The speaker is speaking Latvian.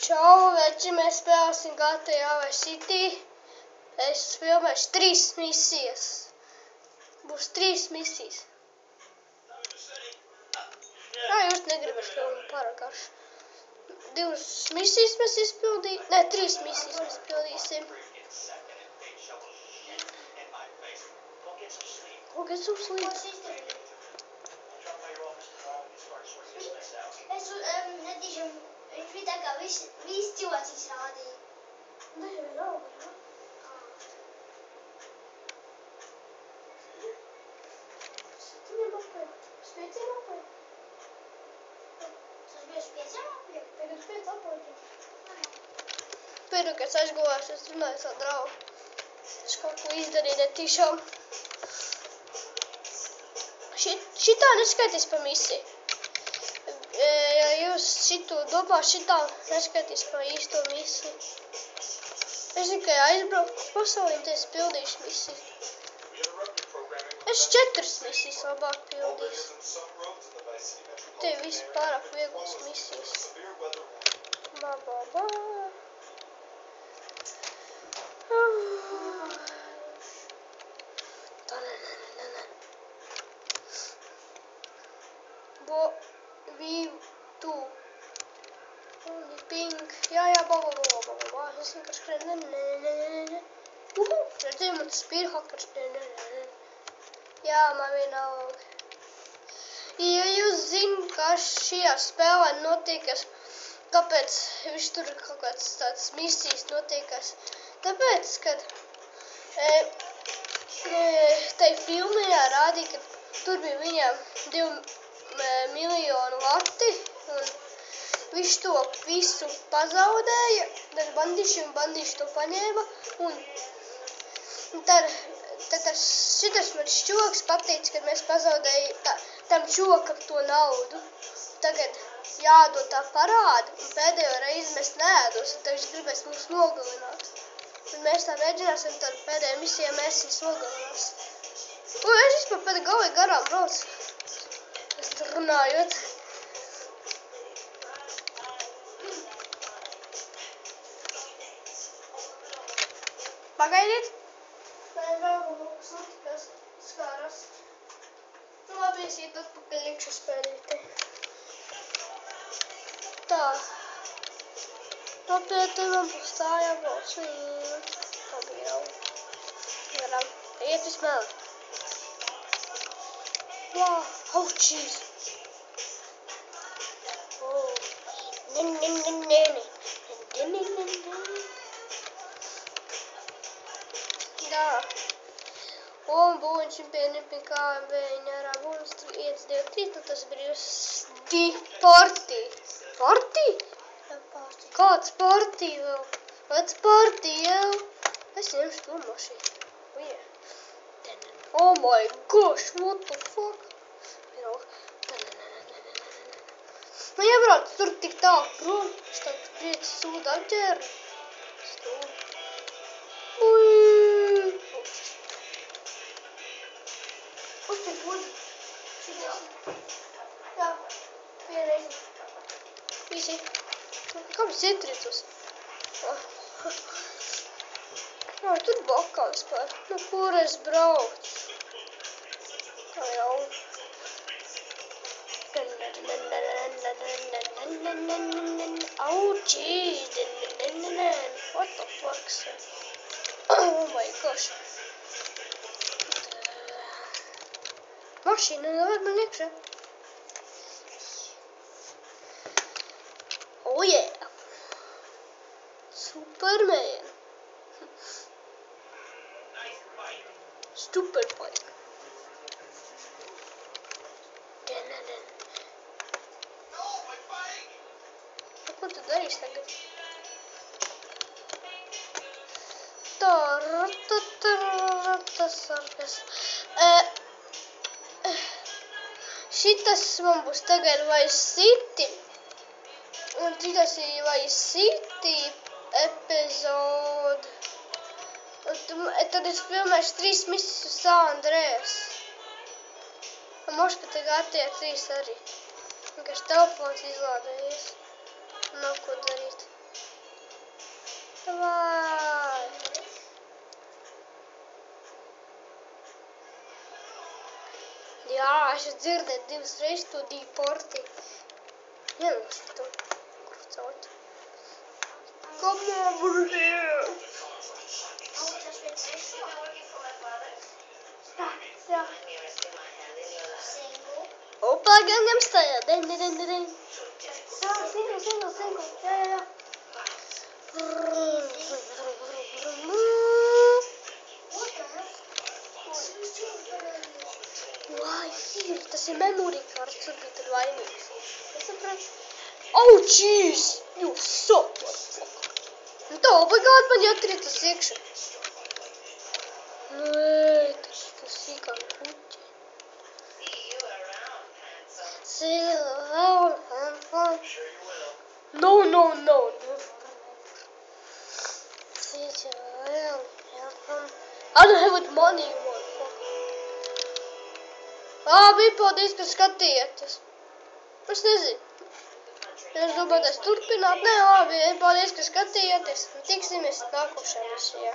Čau, veči, mēs spēlēsim GTA Vice City. Es filmēšu 3 misijas. Būs 3 misijas. Jūs negribat filmu pārāk garš. 2 misijas mēs izpildīsim. Ne, 3 misijas mēs izpildīsim. Go get some sleep. Es netīšām, viņš bija tā kā viss cilvēks rādīja. Ne, jau ir auga, ja? Septiņiem apēd. Spieciem apēd. Tas bija uz 5 apēd? Tagad 5 apēd. Pirmā, kad es aizgulēšu, es runāju savu draugu. Es kaut ko izdarīju netīšām. Šitā neskaitīs pa misiju. Ja jūs šito domā, šitā neskaitīs pa īsto misiju. Es tikai aizbraucu uz pasauli, un te es pildīšu misiju. Es 4 misijas labāk pildīšu. Te viss pārāk vieglas misijas. Pink. Jā, es vienkārši skrienu. Redzēju, man tas spīra hakars. Jā, man vienalga. Ja jūs zināt, kā šajā spēlē notiekās, kāpēc viņš tur kaut kāds tāds misijas notiekās? Tāpēc, kad tai filmajā rādīja, ka tur bija viņam 2 miljonu lati, un viņš to visu pazaudēja, tad bandīši to paņēma, un tad šitas man šķoks pateica, kad mēs pazaudēja tam čokam to naudu. Tagad jādod tā parādu, un pēdējo reizi mēs neēdosim, tad viņš gribēs mūs nogalināt. Un mēs tā mēģināsim, tad pēdējā misijā mēs viņus nogalinās. Un es vispār pēc galvai garām braucu. Es runājot. Pagaidiet. Lai vēl kaut kas notikās skāras. Nu labi, es iet atpakaļ iekšā spēlītē. Tā. Nopietni man būs tā jābrauc vien. Labi jau. Garam. Iet vismēl. Wow. Oh, jeez. Oh. Da. Un būniņš pie KMV viņa arā būnis 1, 2, 3, tad tas brīvs partī. Partī? Kāds partī vēl? Kāds partī jau? Es ņemšu to mašīnu. Oh my gosh, what the fuck? Nu iebrauc tur tik tālu prom, es tā prieci sūdu apģēru. Uzpēc būdu. Jā, vienreiz. Visi. Kāpēc ietricus? Tur bokā vispār. Nu, kur es braucu? Kā jau. Oh, jeez. What the fuck, sir? Oh my gosh. Mašīna nevajag man iekšā. Oh yeah. Superman. Stupid bike. Ko tu darīsi tagad? Šitas man būs tagad Vice City. Un šitas ir Vice City epizode. Un tad es filmēšu 3 misijas uz San Andreas. Un moši pat GTA 3 arī. Vienkārši telefons izlādējies. Nav ko darīt. Vai. Jā, es dzirdēju 2 reizes to divu porti. Ielūšu to. Kur caut? Come over here. Jā. Opa, Gangnam Style. Den. Jā, single. Jā. Why here? Tas ir memory cards, tur bija tad vainīgs. Es sapratu. Oh, jeez! You suck, motherfucker. Nu tā obligāti man jākrītas iekšā. Nu, tas sīkā puķi. See you around, handsome. No. See you around, handsome. I don't have money, you motherfucker. Labi, paldies, ka skatījāties. Es nezinu. Es domāju, turpināt. Nē, labi, paldies, ka skatījāties. Tiksimies nākošajā misijā.